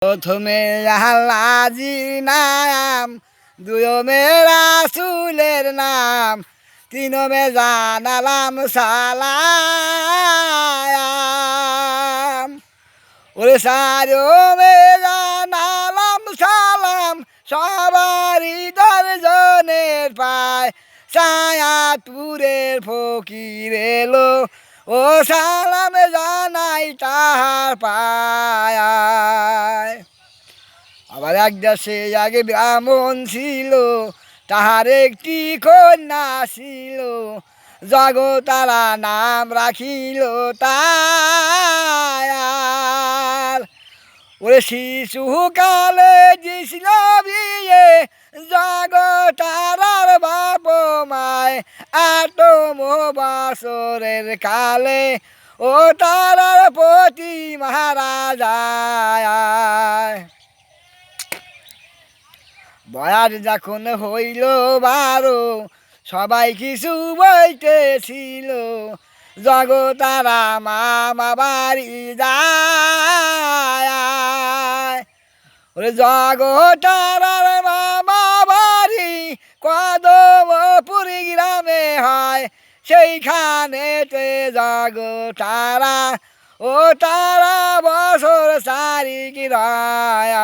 প্রথমে আল্লাহজির নাম, দুয়মে রাসূলের নাম, তিনমে জানালাম সালাম। ওরে চারমে জানালাম সালাম, সবারই দর্জনের পায়। ছায়াতুরের ফকির এলো, ও সালাম জানাই তাহার পায়। আবার এক দেশে আগে ব্রাহ্মণ ছিল, তাহার একটি কন্যা ছিল। জগতারা নাম রাখিল তার। ওরে শিশুকালে দিছিল বিয়ে, জগতারার বাপ মায়। 8 বছরের কালে ও তারার পতি মারা যায়। বয়স যখন হইল 12, সবাই কিছু বইতেছিল। জগতারা মামা বাড়ি যায়। ওরে জগতারার মামা বাড়ি কদমপুর গ্রামে হয়। সেইখানেতে জগতারা ও তারা বছর 4 গিরায়।